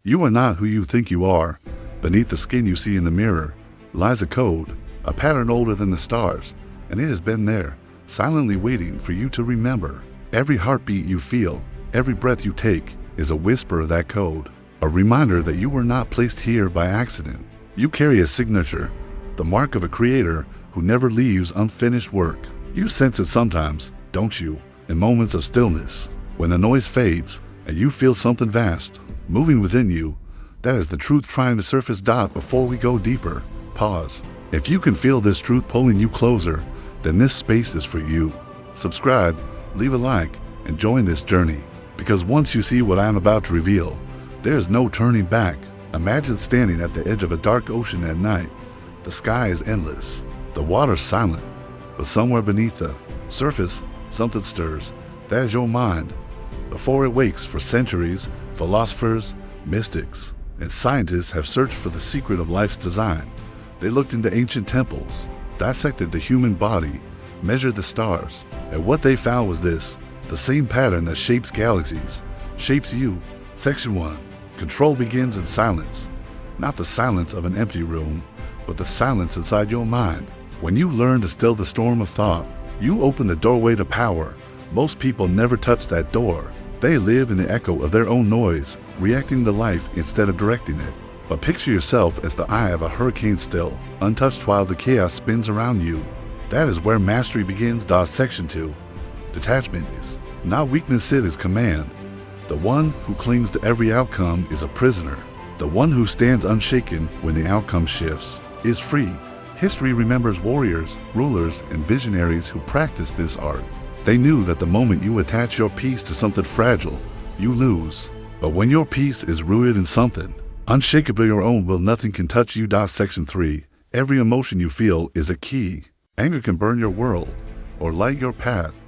You are not who you think you are. Beneath the skin you see in the mirror lies a code, a pattern older than the stars, and it has been there, silently waiting for you to remember. Every heartbeat you feel, every breath you take, is a whisper of that code, a reminder that you were not placed here by accident. You carry a signature, the mark of a creator who never leaves unfinished work. You sense it sometimes, don't you, in moments of stillness, when the noise fades and you feel something vast moving within you. That is the truth trying to surface. Before we go deeper, pause. If you can feel this truth pulling you closer, then this space is for you. Subscribe, leave a like, and join this journey, because once you see what I am about to reveal, there is no turning back. Imagine standing at the edge of a dark ocean at night. The sky is endless, the water silent, but somewhere beneath the surface, something stirs. That is your mind. Before it wakes, for centuries, philosophers, mystics, and scientists have searched for the secret of life's design. They looked into ancient temples, dissected the human body, measured the stars, and what they found was this: the same pattern that shapes galaxies shapes you. Section 1. Control begins in silence. Not the silence of an empty room, but the silence inside your mind. When you learn to still the storm of thought, you open the doorway to power. Most people never touch that door. They live in the echo of their own noise, reacting to life instead of directing it. But picture yourself as the eye of a hurricane, still, untouched while the chaos spins around you. That is where mastery begins. Section 2. Detachment is not weakness, it is command. The one who clings to every outcome is a prisoner. The one who stands unshaken when the outcome shifts is free. History remembers warriors, rulers, and visionaries who practiced this art. They knew that the moment you attach your peace to something fragile, you lose. But when your peace is rooted in something unshakable, your own will, nothing can touch you. Section 3. Every emotion you feel is a key. Anger can burn your world or light your path.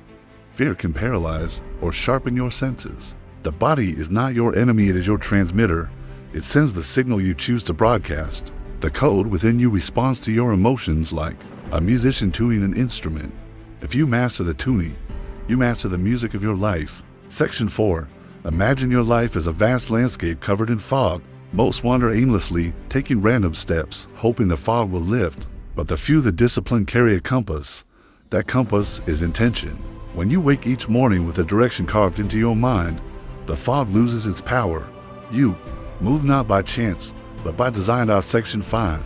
Fear can paralyze or sharpen your senses. The body is not your enemy, it is your transmitter. It sends the signal you choose to broadcast. The code within you responds to your emotions like a musician tuning an instrument. If you master the tuning, you master the music of your life. Section 4. Imagine your life as a vast landscape covered in fog. Most wander aimlessly, taking random steps, hoping the fog will lift. But the few that discipline carry a compass. That compass is intention. When you wake each morning with a direction carved into your mind, the fog loses its power. You move not by chance, but by design. Section 5.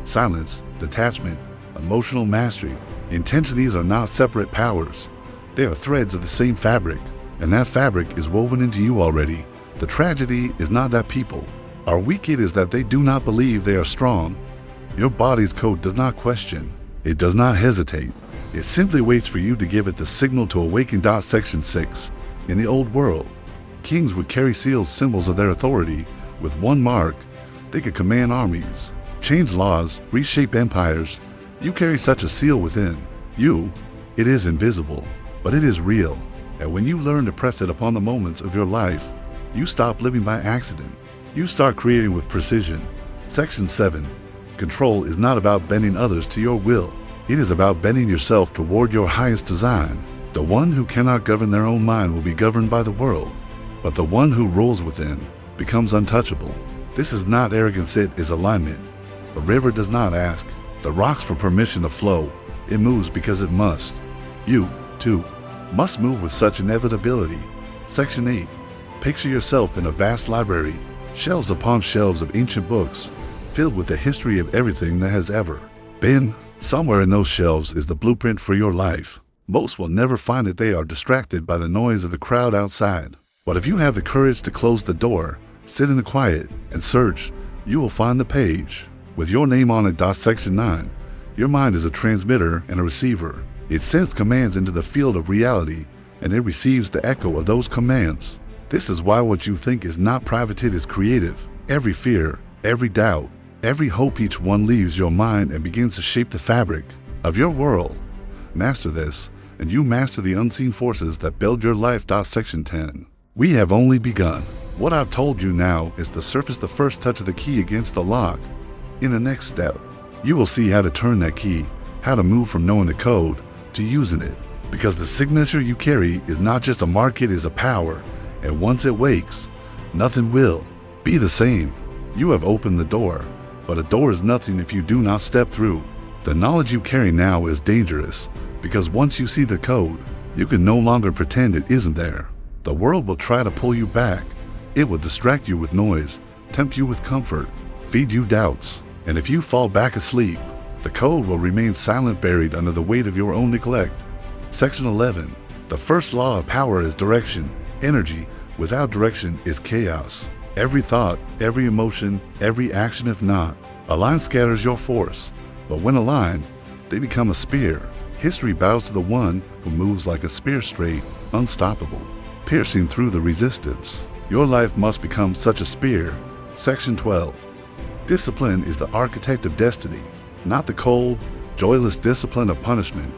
Silence, detachment, emotional mastery. Intensities are not separate powers. They are threads of the same fabric, and that fabric is woven into you already. The tragedy is not that people are weak, it is that they do not believe they are strong. Your body's code does not question. It does not hesitate. It simply waits for you to give it the signal to awaken. Section 6. In the old world, kings would carry seals, symbols of their authority. With one mark, they could command armies, change laws, reshape empires. You carry such a seal within you. It is invisible, but it is real. And when you learn to press it upon the moments of your life, you stop living by accident. You start creating with precision. Section 7. Control is not about bending others to your will. It is about bending yourself toward your highest design. The one who cannot govern their own mind will be governed by the world, but the one who rules within becomes untouchable. This is not arrogance, it is alignment. A river does not ask the rocks for permission to flow. It moves because it must. You, too, must move with such inevitability. Section 8. Picture yourself in a vast library, shelves upon shelves of ancient books, filled with the history of everything that has ever been. Somewhere in those shelves is the blueprint for your life. Most will never find it. They are distracted by the noise of the crowd outside. But if you have the courage to close the door, sit in the quiet, and search, you will find the page with your name on it. Section 9. Your mind is a transmitter and a receiver. It sends commands into the field of reality, and it receives the echo of those commands. This is why what you think is not private, it is creative. Every fear, every doubt, every hope, each one leaves your mind and begins to shape the fabric of your world. Master this, and you master the unseen forces that build your life. Section 10. We have only begun. What I've told you now is the surface, the first touch of the key against the lock. In the next step, you will see how to turn that key, how to move from knowing the code to using it. Because the signature you carry is not just a mark, it is a power. And once it wakes, nothing will. Be the same. You have opened the door, but a door is nothing if you do not step through. The knowledge you carry now is dangerous, because once you see the code, you can no longer pretend it isn't there. The world will try to pull you back. It will distract you with noise, tempt you with comfort, feed you doubts. And if you fall back asleep, the code will remain silent, buried under the weight of your own neglect. Section 11. The first law of power is direction. Energy without direction is chaos. Every thought, every emotion, every action, if not, a line scatters your force. But when aligned, they become a spear. History bows to the one who moves like a spear, straight, unstoppable, piercing through the resistance. Your life must become such a spear. Section 12. Discipline is the architect of destiny, not the cold, joyless discipline of punishment,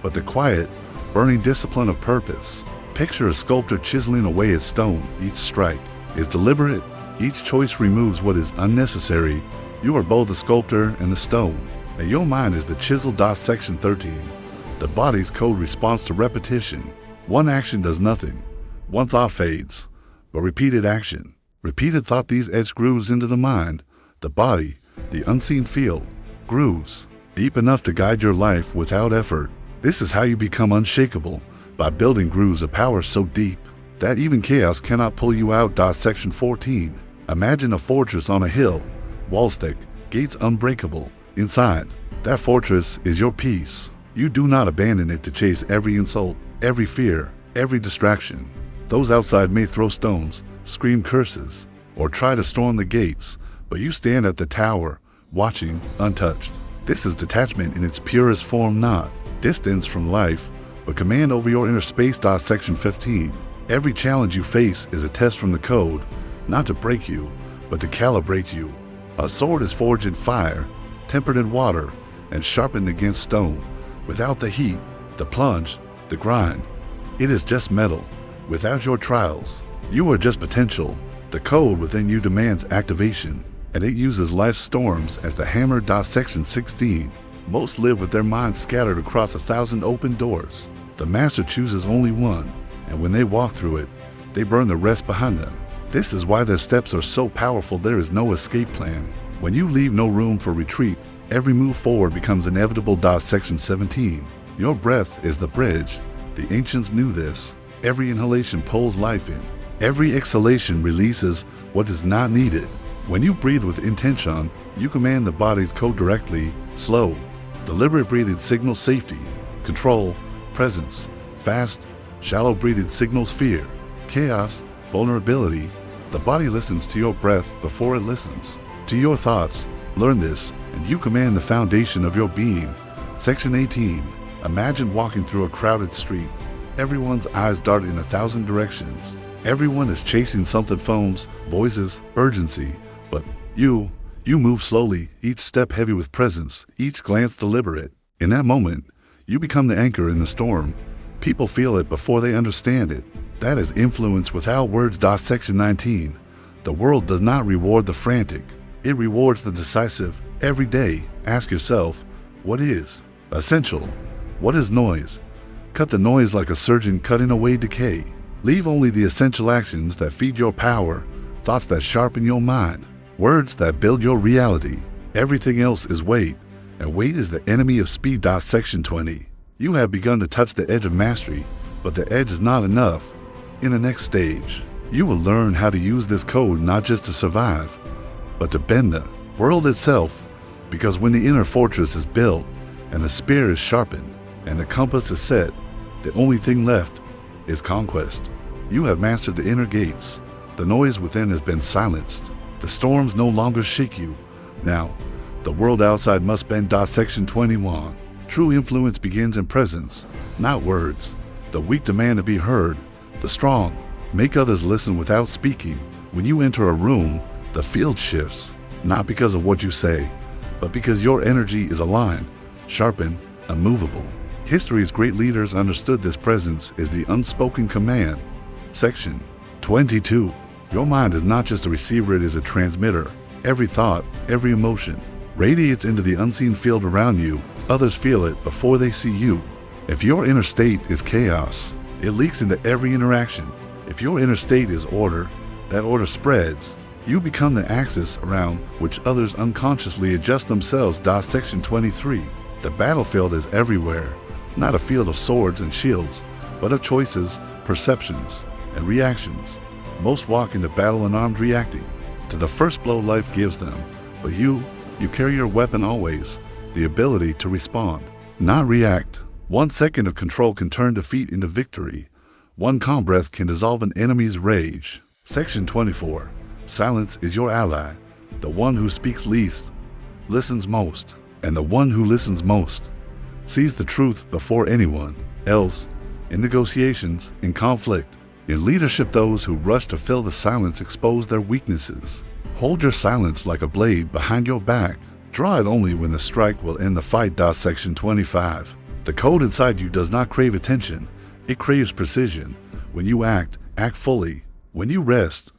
but the quiet, burning discipline of purpose. Picture a sculptor chiseling away at stone. Each strike is deliberate. Each choice removes what is unnecessary. You are both the sculptor and the stone, and your mind is the chisel. Section 13. The body's code responds to repetition. One action does nothing. One thought fades, but repeated action, repeated thought, these etch grooves into the mind. The body, the unseen field, grooves deep enough to guide your life without effort. This is how you become unshakable, by building grooves of power so deep that even chaos cannot pull you out. Section 14. Imagine a fortress on a hill, walls thick, gates unbreakable. Inside, that fortress is your peace. You do not abandon it to chase every insult, every fear, every distraction. Those outside may throw stones, scream curses, or try to storm the gates, but you stand at the tower, watching, untouched. This is detachment in its purest form, not distance from life, but command over your inner space. Section 15. Every challenge you face is a test from the code, not to break you, but to calibrate you. A sword is forged in fire, tempered in water, and sharpened against stone. Without the heat, the plunge, the grind, it is just metal. Without your trials, you are just potential. The code within you demands activation, and it uses life's storms as the hammer. Section 16. Most live with their minds scattered across 1,000 open doors. The master chooses only one, and when they walk through it, they burn the rest behind them. This is why their steps are so powerful. There is no escape plan. When you leave no room for retreat, every move forward becomes inevitable. Section 17. Your breath is the bridge. The ancients knew this. Every inhalation pulls life in. Every exhalation releases what is not needed. When you breathe with intention, you command the body's code directly. Slow, deliberate breathing signals safety, control, presence. Fast, shallow breathing signals fear, chaos, vulnerability. The body listens to your breath before it listens to your thoughts. Learn this, and you command the foundation of your being. Section 18. Imagine walking through a crowded street. Everyone's eyes dart in 1,000 directions. Everyone is chasing something, phones, voices, urgency. But you move slowly, each step heavy with presence, each glance deliberate. In that moment, you become the anchor in the storm. People feel it before they understand it. That is influence without words. Section 19. The world does not reward the frantic. It rewards the decisive. Every day, ask yourself, what is essential? What is noise? Cut the noise like a surgeon cutting away decay. Leave only the essential actions that feed your power, thoughts that sharpen your mind, words that build your reality. Everything else is weight, and weight is the enemy of speed. Section 20. You have begun to touch the edge of mastery, but the edge is not enough. In the next stage, you will learn how to use this code not just to survive, but to bend the world itself. Because when the inner fortress is built, and the spear is sharpened, and the compass is set, the only thing left is conquest. You have mastered the inner gates. The noise within has been silenced. The storms no longer shake you. Now, the world outside must bend. Section 21. True influence begins in presence, not words. The weak demand to be heard. The strong make others listen without speaking. When you enter a room, the field shifts, not because of what you say, but because your energy is aligned, sharpened, unmovable. History's great leaders understood this presence is the unspoken command. Section 22. Your mind is not just a receiver, it is a transmitter. Every thought, every emotion radiates into the unseen field around you. Others feel it before they see you. If your inner state is chaos, it leaks into every interaction. If your inner state is order, that order spreads. You become the axis around which others unconsciously adjust themselves. Section 23. The battlefield is everywhere, not a field of swords and shields, but of choices, perceptions, and reactions. Most walk into battle unarmed, reacting to the first blow life gives them, but you carry your weapon always, the ability to respond, not react. 1 second of control can turn defeat into victory. 1 calm breath can dissolve an enemy's rage. Section 24. Silence is your ally. The one who speaks least listens most, and the one who listens most sees the truth before anyone else. In negotiations, in conflict, in leadership, those who rush to fill the silence expose their weaknesses. Hold your silence like a blade behind your back. Draw it only when the strike will end the fight. Section 25. The code inside you does not crave attention, it craves precision. When you act fully. When you rest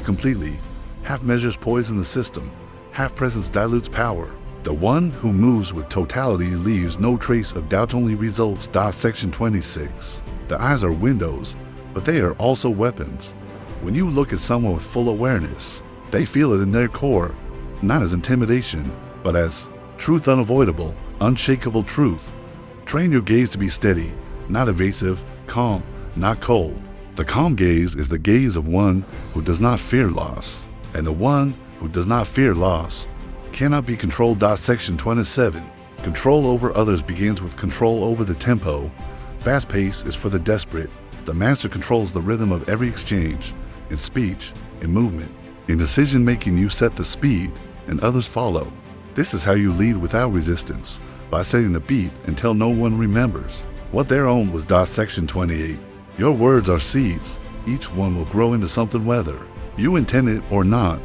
completely. Half measures poison the system, half presence dilutes power. The one who moves with totality leaves no trace of doubt, only results. Section 26. The eyes are windows, but they are also weapons. When you look at someone with full awareness, they feel it in their core, not as intimidation, but as truth, unavoidable, unshakable truth. Train your gaze to be steady, not evasive, calm, not cold. The calm gaze is the gaze of one who does not fear loss, and the one who does not fear loss cannot be controlled. Section 27. Control over others begins with control over the tempo. Fast pace is for the desperate. The master controls the rhythm of every exchange, in speech, in movement. In decision making, you set the speed, and others follow. This is how you lead without resistance, by setting the beat until no one remembers what their own was. Section 28. Your words are seeds. Each one will grow into something, whether you intend it or not.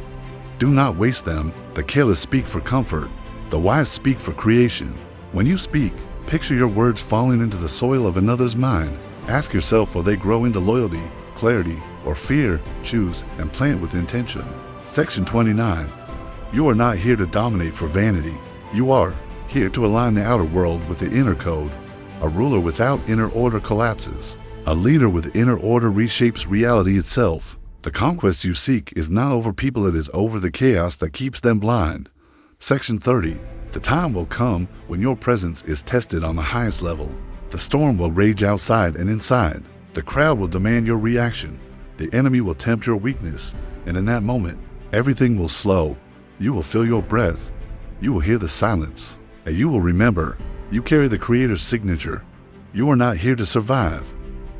Do not waste them. The careless speak for comfort. The wise speak for creation. When you speak, picture your words falling into the soil of another's mind. Ask yourself, will they grow into loyalty, clarity, or fear? Choose and plant with intention. Section 29. You are not here to dominate for vanity. You are here to align the outer world with the inner code. A ruler without inner order collapses. A leader with inner order reshapes reality itself. The conquest you seek is not over people, it is over the chaos that keeps them blind. Section 30. The time will come when your presence is tested on the highest level. The storm will rage outside and inside. The crowd will demand your reaction. The enemy will tempt your weakness. And in that moment, everything will slow. You will feel your breath. You will hear the silence. And you will remember, you carry the Creator's signature. You are not here to survive.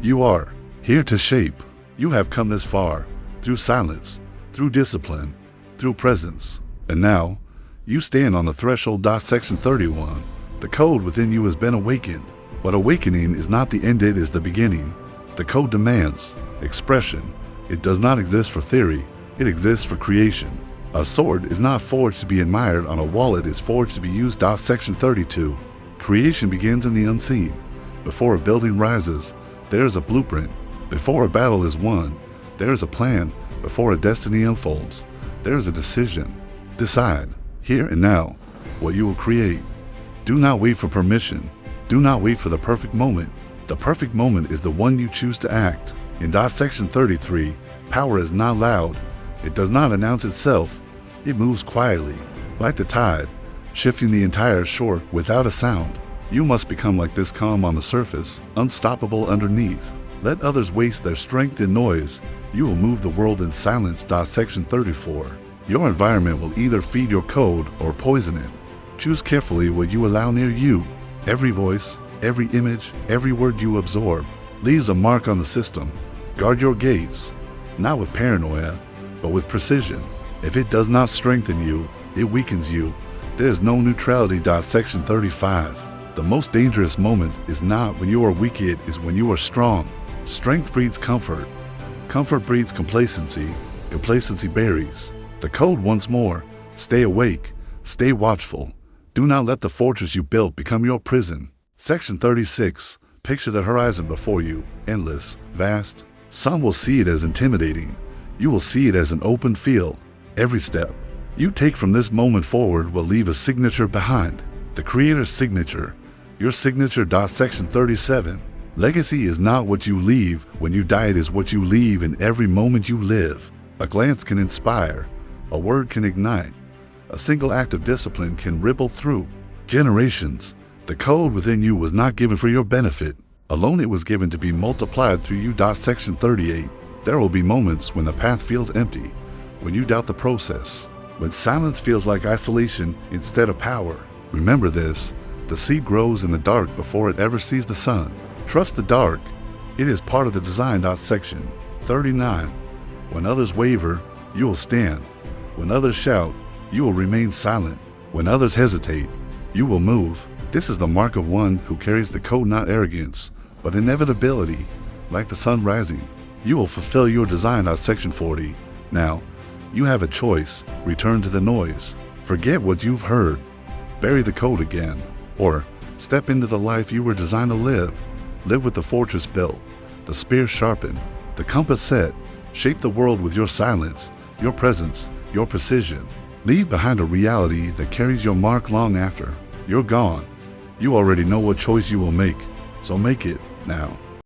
You are here to shape. You have come this far, through silence, through discipline, through presence. And now, you stand on the threshold. Section 31. The code within you has been awakened. But awakening is not the end, it is the beginning. The code demands expression. It does not exist for theory, it exists for creation. A sword is not forged to be admired on a wall, it is forged to be used. Section 32. Creation begins in the unseen. Before a building rises, there is a blueprint. Before a battle is won, there is a plan. Before a destiny unfolds, there is a decision. Decide, here and now, what you will create. Do not wait for permission. Do not wait for the perfect moment. The perfect moment is the one you choose to act. In Section 33, power is not loud. It does not announce itself. It moves quietly, like the tide, shifting the entire shore without a sound. You must become like this, calm on the surface, unstoppable underneath. Let others waste their strength in noise. You will move the world in silence. Section 34. Your environment will either feed your code or poison it. Choose carefully what you allow near you. Every voice, every image, every word you absorb leaves a mark on the system. Guard your gates, not with paranoia, but with precision. If it does not strengthen you, it weakens you. There is no neutrality. Section 35. The most dangerous moment is not when you are weak, it is when you are strong. Strength breeds comfort. Comfort breeds complacency. Complacency buries. The code once more. Stay awake. Stay watchful. Do not let the fortress you built become your prison. Section 36. Picture the horizon before you. Endless. Vast. Some will see it as intimidating. You will see it as an open field. Every step you take from this moment forward will leave a signature behind. The Creator's signature. Your signature. Section 37. Legacy is not what you leave when you die, it is what you leave in every moment you live. A glance can inspire. A word can ignite. A single act of discipline can ripple through generations. The code within you was not given for your benefit. Alone it was given to be multiplied through you. Section 38. There will be moments when the path feels empty, when you doubt the process, when silence feels like isolation instead of power. Remember this, the seed grows in the dark before it ever sees the sun. Trust the dark. It is part of the design. Section 39. When others waver, you will stand. When others shout, you will remain silent. When others hesitate, you will move. This is the mark of one who carries the code, not arrogance, but inevitability. Like the sun rising, you will fulfill your design. Section 40. Now, you have a choice. Return to the noise. Forget what you've heard. Bury the code again. Or step into the life you were designed to live. Live with the fortress built, the spear sharpened, the compass set. Shape the world with your silence, your presence, your precision. Leave behind a reality that carries your mark long after you're gone. You already know what choice you will make, so make it now.